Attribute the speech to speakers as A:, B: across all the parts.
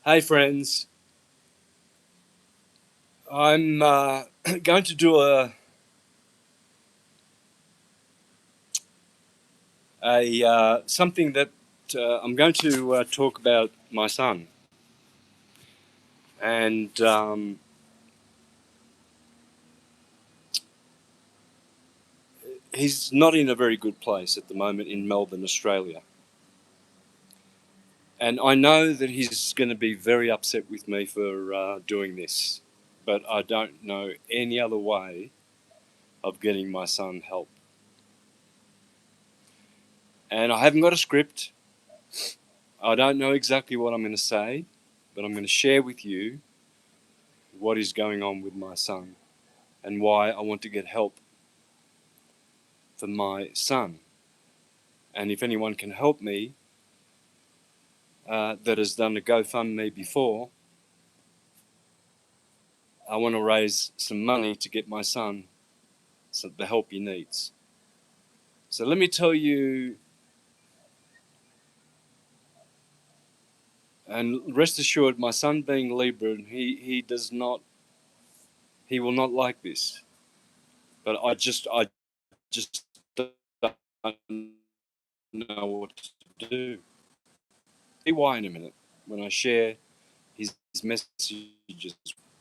A: Hey friends, I'm going to do something that I'm going to talk about my son, and he's not in a very good place at the moment in Melbourne, Australia, and I know that he's going to be very upset with me for doing this, but I don't know any other way of getting my son help, and I haven't got a script. I don't know exactly what I'm going to say, but I'm going to share with you what is going on with my son and why I want to get help for my son. And if anyone can help me that has done a GoFundMe before, I want to raise some money to get my son the help he needs. So let me tell you, and rest assured, my son being Libra, he will not like this. But I just don't know what to do. See why in a minute when I share his messages.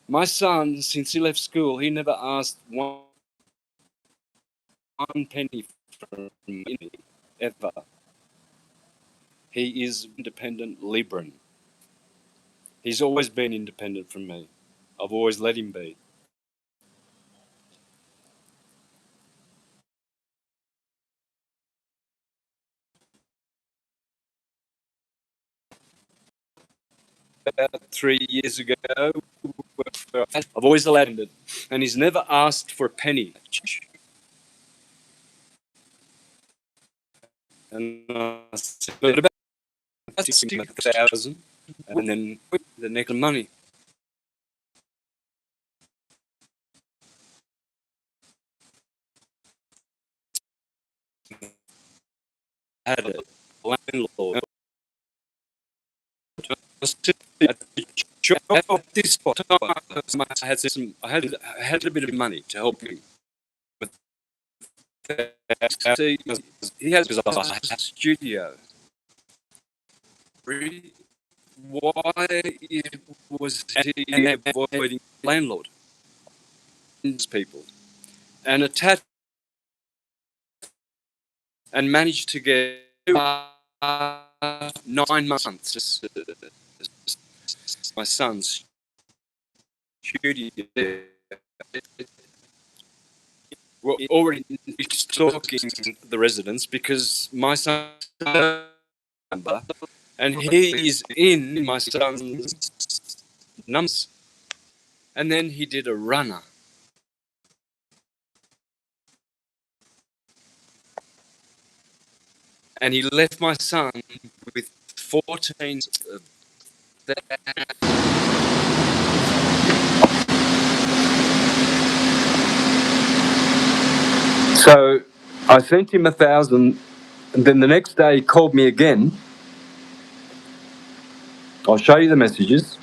A: My son, since he left school, he never asked one penny from me, ever. He is independent Libran. He's always been independent from me. I've always let him be. About 3 years ago, I've always allowed him it, and he's never asked for a penny. And I said, but about 60,000, and then the next money. I had a landlord. At this time, I had a bit of money to help him. But see, he has a studio. Why was he avoiding landlord? People and a and managed to get 9 months. My son's studio. We're already stalking the residents because my son's number, and he is in my son's numbers. And then he did a runner. And he left my son with 14 of that. So I sent him 1,000, and then the next day he called me again. I'll show you the messages.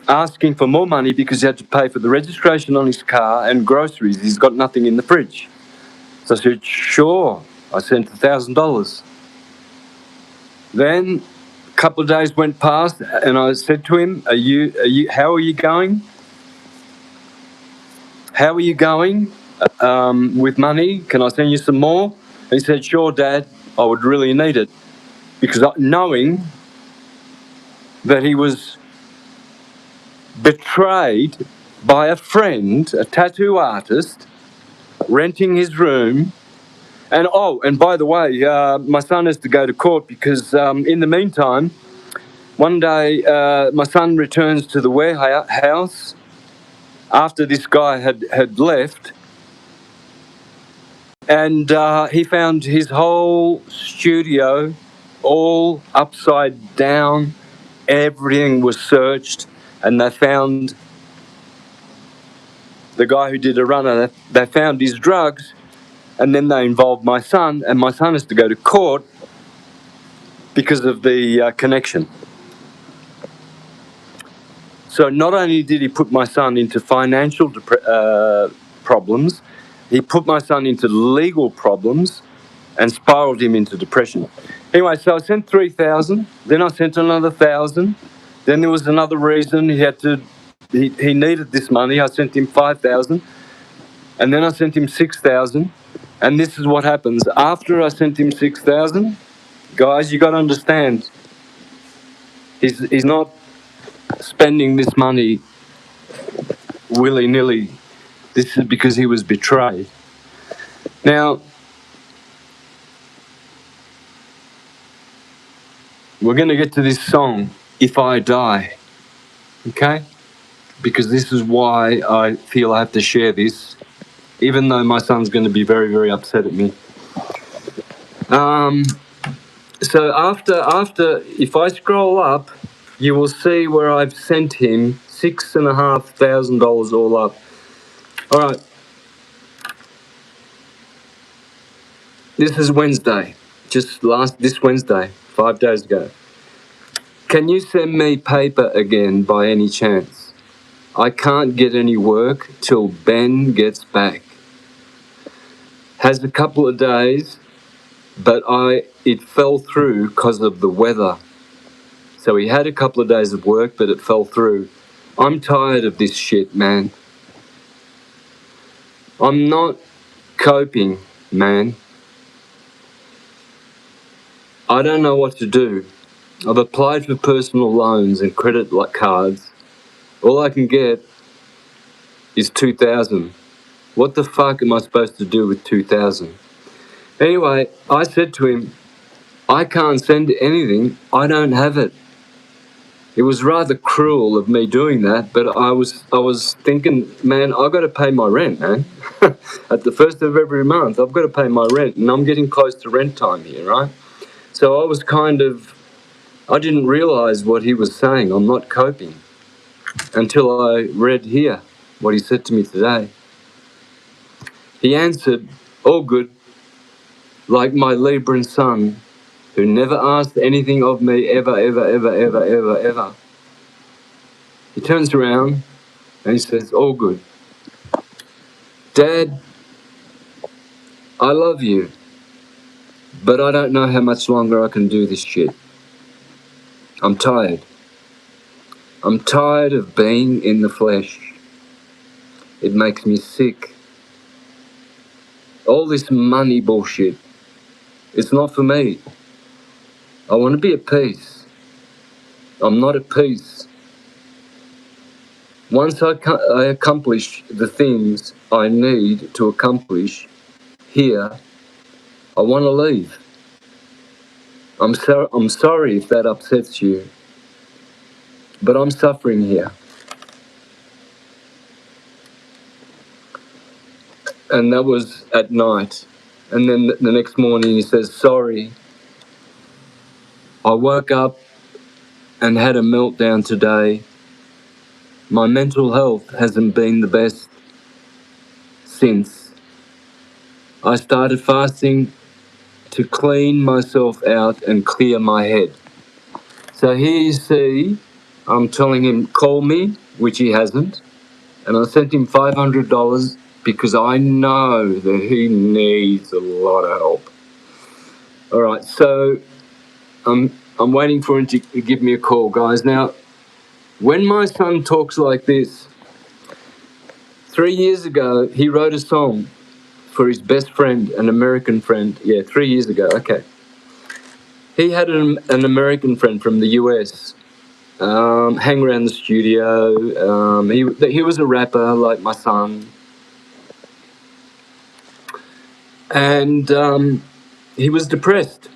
A: Asking for more money because he had to pay for the registration on his car and groceries. He's got nothing in the fridge. So I said, sure. I sent $1,000. Then a couple of days went past, and I said to him, how are you going? How are you going with money? Can I send you some more? And he said, sure, Dad, I would really need it. Because knowing that he was betrayed by a friend, a tattoo artist, renting his room. And by the way, my son has to go to court because in the meantime, one day my son returns to the warehouse after this guy had left, and he found his whole studio all upside down. Everything was searched, and they found the guy who did a runner. They found his drugs, and then they involved my son, and my son has to go to court because of the connection. So not only did he put my son into financial problems, he put my son into legal problems and spiraled him into depression. Anyway, so I sent 3,000, then I sent another 1,000. Then there was another reason he needed this money. I sent him 5,000, and then I sent him 6,000. And this is what happens after I sent him 6,000. Guys, you got to understand, he's not spending this money willy-nilly. This is because he was betrayed. Now, we're going to get to this song, If I Die, okay? Because this is why I feel I have to share this, even though my son's going to be very, very upset at me. So after, if I scroll up, you will see where I've sent him $6,500 all up. All right. This is Wednesday, this Wednesday, 5 days ago. Can you send me paper again by any chance? I can't get any work till Ben gets back. Has a couple of days, but it fell through because of the weather. So he had a couple of days of work, but it fell through. I'm tired of this shit, man. I'm not coping, man. I don't know what to do. I've applied for personal loans and credit cards. All I can get is 2,000. What the fuck am I supposed to do with 2,000? Anyway, I said to him, I can't send anything. I don't have it. It was rather cruel of me doing that, but I was thinking, man, I've got to pay my rent, man. At the first of every month, I've got to pay my rent, and I'm getting close to rent time here, right? So I didn't realize what he was saying. I'm not coping until I read here what he said to me today. He answered, all good, like my Libran son, who never asked anything of me ever, ever, ever, ever, ever, ever. He turns around and he says, all good. Dad, I love you, but I don't know how much longer I can do this shit. I'm tired. I'm tired of being in the flesh. It makes me sick. All this money bullshit, it's not for me. I want to be at peace. I'm not at peace. Once I accomplish the things I need to accomplish here, I want to leave. I'm sorry if that upsets you, but I'm suffering here. And that was at night. And then the next morning he says, sorry, I woke up and had a meltdown today. My mental health hasn't been the best since. I started fasting to clean myself out and clear my head. So here you see, I'm telling him, call me, which he hasn't. And I sent him $500 because I know that he needs a lot of help. All right, so I'm waiting for him to give me a call, guys. Now, when my son talks like this, 3 years ago, he wrote a song for his best friend, an American friend. Yeah, 3 years ago, okay. He had an American friend from the US, hang around the studio. He was a rapper like my son. And he was depressed.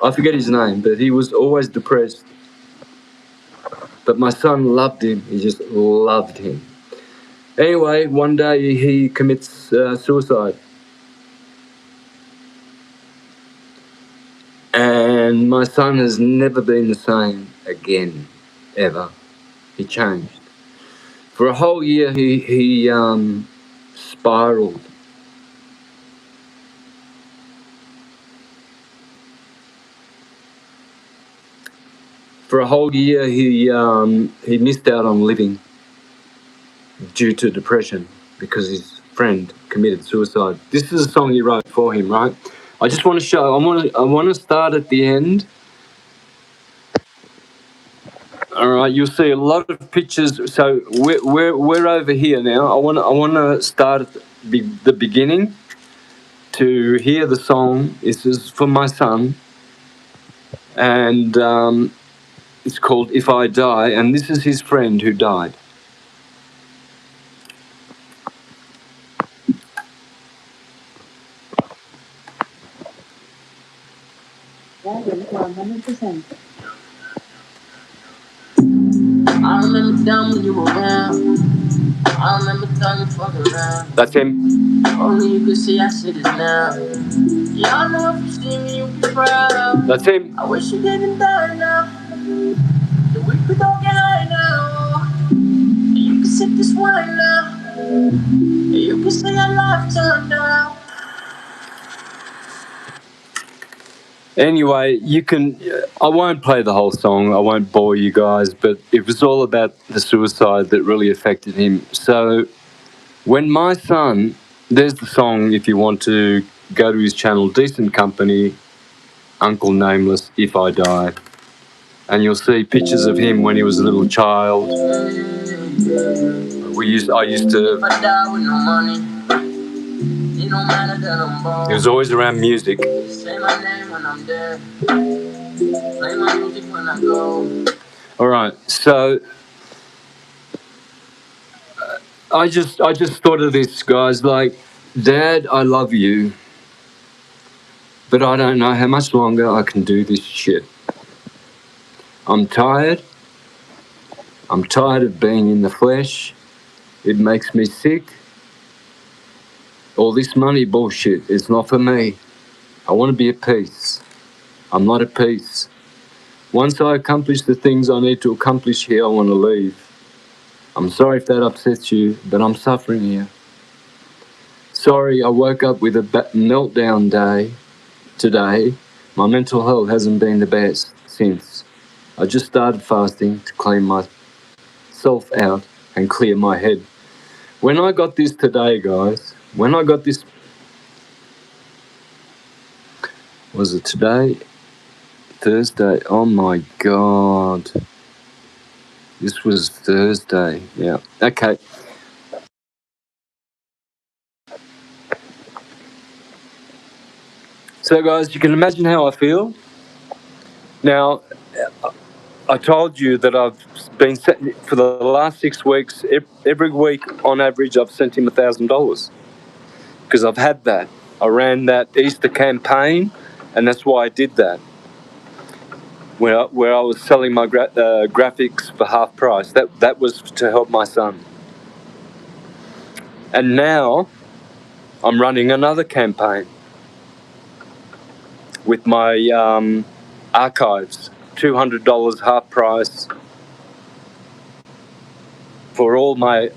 A: I forget his name, but he was always depressed. But my son loved him. He just loved him. Anyway, one day he commits suicide. And my son has never been the same again, ever. He changed. For a whole year, he spiraled. For a whole year, he missed out on living due to depression because his friend committed suicide. This is a song he wrote for him, right? I just want to show. I want to start at the end. All right, you'll see a lot of pictures. So we're over here now. I want to start at the beginning to hear the song. This is for my son, and it's called "If I Die," and this is his friend who died.
B: Battery 100%. I remember down when you were around. I remember thugging fucking around.
A: That's him.
B: Only you could see I said it now. Yeah, I know if you see me, you'll be proud.
A: That's him.
B: I wish you didn't die now. The weak we don't get high now. And you can sip this wine now. And you can say our life turned out.
A: Anyway, you can. I won't play the whole song. I won't bore you guys, but it was all about the suicide that really affected him. So, when my son, there's the song. If you want to go to his channel, Decent Company, Uncle Nameless, If I Die, and you'll see pictures of him when he was a little child. I used to.
B: If I die with no money, it don't matter that I'm broke.
A: He was always around music.
B: Say my name when I'm dead. Play my music when I go.
A: All right, so I just thought of this, guys. Like, Dad, I love you, but I don't know how much longer I can do this shit. I'm tired. I'm tired of being in the flesh. It makes me sick. All this money bullshit is not for me. I want to be at peace. I'm not at peace. Once I accomplish the things I need to accomplish here, I want to leave. I'm sorry if that upsets you, but I'm suffering here. Sorry, I woke up with a meltdown day today. My mental health hasn't been the best since. I just started fasting to clean myself out and clear my head. When I got this today, guys, was it today? Thursday. Oh my God. This was Thursday. Yeah. Okay. So, guys, you can imagine how I feel. Now, I told you that I've been for the last 6 weeks, every week on average, I've sent him $1,000 because I've had that. I ran that Easter campaign, and that's why I did that. Where I was selling my graphics for half price. That was to help my son. And now I'm running another campaign with my archives, $200 half price for all my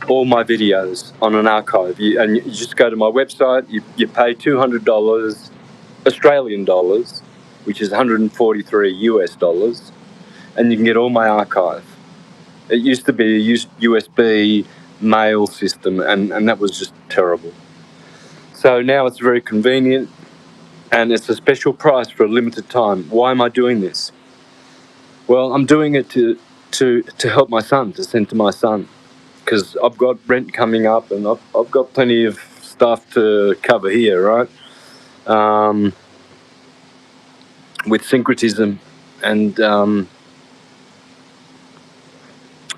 A: videos on an archive. And you just go to my website. You pay $200 Australian dollars, which is 143 US dollars, and you can get all my archive. It used to be a USB mail system, and that was just terrible. So now it's very convenient, and it's a special price for a limited time. Why am I doing this? Well, I'm doing it to help my son, to send to my son, because I've got rent coming up, and I've got plenty of stuff to cover here, right? With Syncretism, and I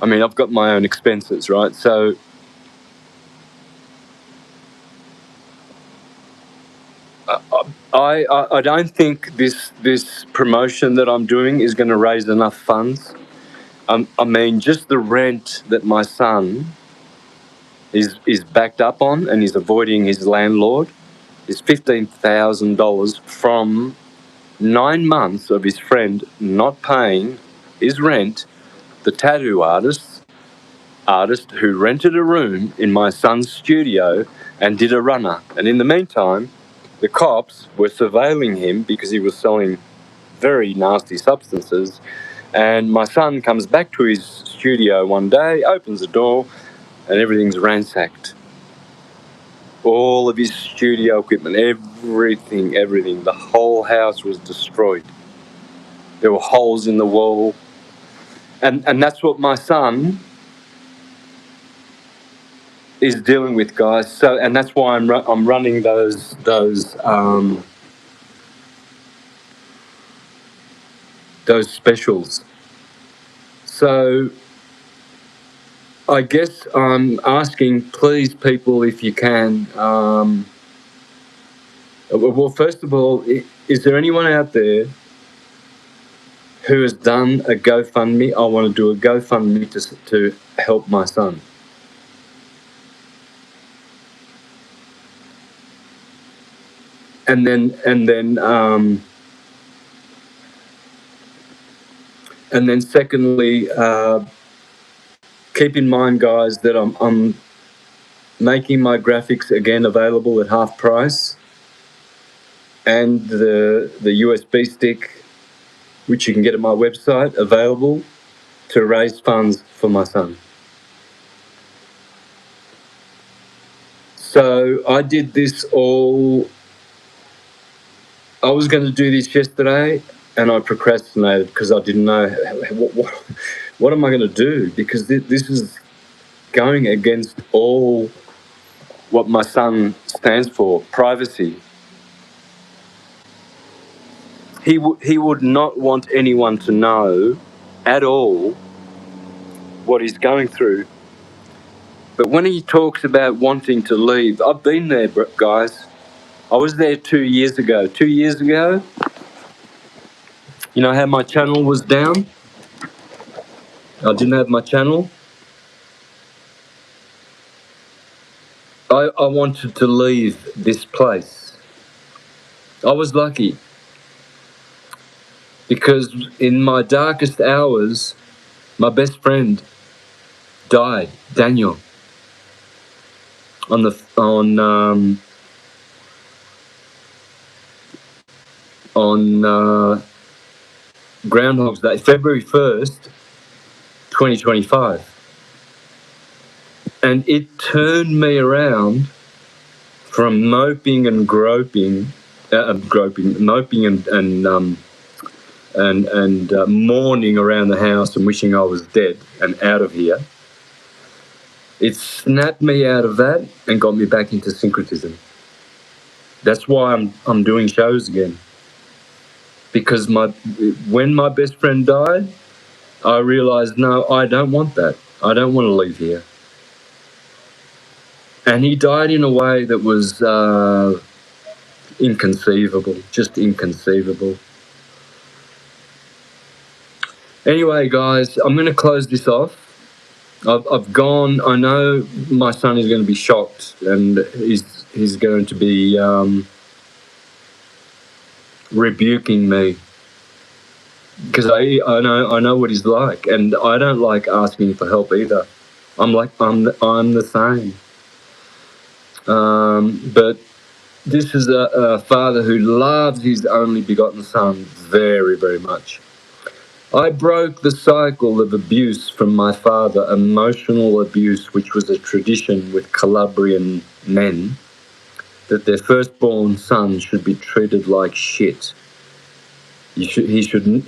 A: mean, I've got my own expenses, right? So I don't think this promotion that I'm doing is going to raise enough funds. I mean, just the rent that my son is backed up on, and he's avoiding his landlord, is $15,000 from 9 months of his friend not paying his rent, the tattoo artist who rented a room in my son's studio and did a runner. And in the meantime, the cops were surveilling him because he was selling very nasty substances, And my son comes back to his studio one day, opens the door, and everything's ransacked. All of his studio equipment, everything, the whole house was destroyed. There were holes in the wall. And that's what my son is dealing with, guys. So, and that's why I'm running those specials. So I guess I'm asking, please, people, if you can. Well, first of all, is there anyone out there who has done a GoFundMe? I want to do a GoFundMe to help my son. And then secondly, keep in mind, guys, that I'm making my graphics again available at half price, and the USB stick, which you can get at my website, available to raise funds for my son. So I did this all. I was going to do this yesterday, and I procrastinated because I didn't know what am I going to do, because this is going against all what my son stands for, privacy. He would not want anyone to know at all what he's going through. But when he talks about wanting to leave, I've been there, guys. I was there 2 years ago. 2 years ago, you know how my channel was down? I didn't have my channel. I wanted to leave this place. I was lucky, because in my darkest hours, my best friend died, Daniel, on Groundhog's Day, February 1st, 2025. And it turned me around from moping and moping and mourning around the house and wishing I was dead and out of here. It snapped me out of that and got me back into syncretism. That's why I'm doing shows again. Because when my best friend died, I realized, no, I don't want that. I don't want to leave here. And he died in a way that was inconceivable, just inconceivable. Anyway, guys, I'm going to close this off. I've gone. I know my son is going to be shocked, and he's going to be rebuking me, because I know what he's like, and I don't like asking for help either. I'm the same. But this is a father who loves his only begotten son very, very much. I broke the cycle of abuse from my father, emotional abuse, which was a tradition with Calabrian men, that their firstborn son should be treated like shit.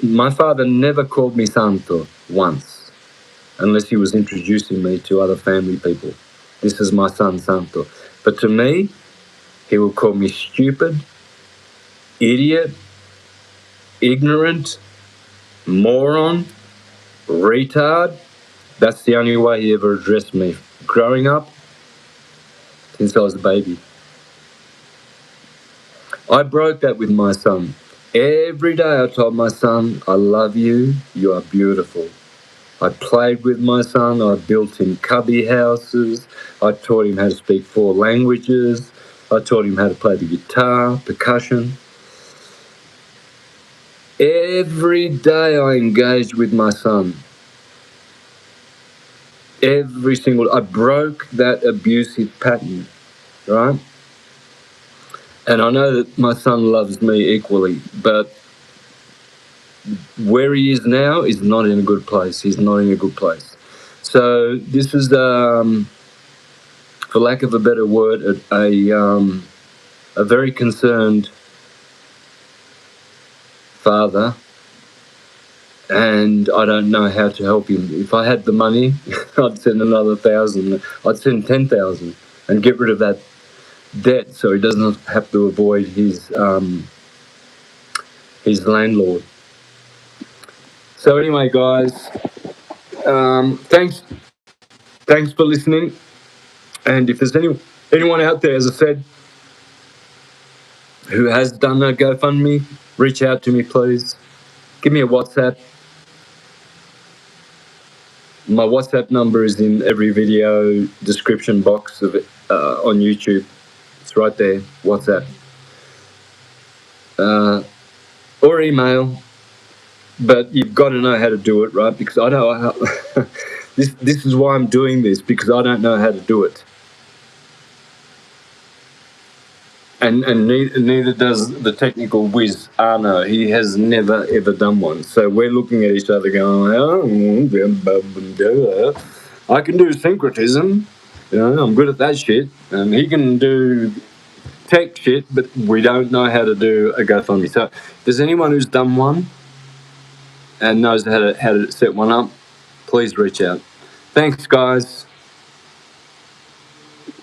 A: My father never called me Santo once, unless he was introducing me to other family people. This is my son, Santo. But to me, he will call me stupid, idiot, ignorant, moron, retard. That's the only way he ever addressed me growing up, since I was a baby. I broke that with my son. Every day I told my son, I love you, you are beautiful. I played with my son, I built him cubby houses, I taught him how to speak 4 languages, I taught him how to play the guitar, percussion. Every day I engaged with my son. I broke that abusive pattern, right? And I know that my son loves me equally, but where he is now is not in a good place. He's not in a good place. So this is, for lack of a better word, a very concerned father, and I don't know how to help him. If I had the money, I'd send another 1,000. I'd send 10,000 and get rid of that debt, so he doesn't have to avoid his landlord. So anyway, guys, thanks for listening. And if there's anyone out there, as I said, who has done a GoFundMe, reach out to me, please. Give me a WhatsApp. My WhatsApp number is in every video description box of it, on YouTube. It's right there, WhatsApp. Or email. But you've got to know how to do it, right? Because I know how this is why I'm doing this, because I don't know how to do it. And neither does the technical whiz Arno. He has never ever done one. So we're looking at each other going, oh, I can do syncretism. I'm good at that shit. And he can do tech shit, but we don't know how to do a GoFundMe. So if there's anyone who's done one and knows how to set one up, please reach out. Thanks, guys.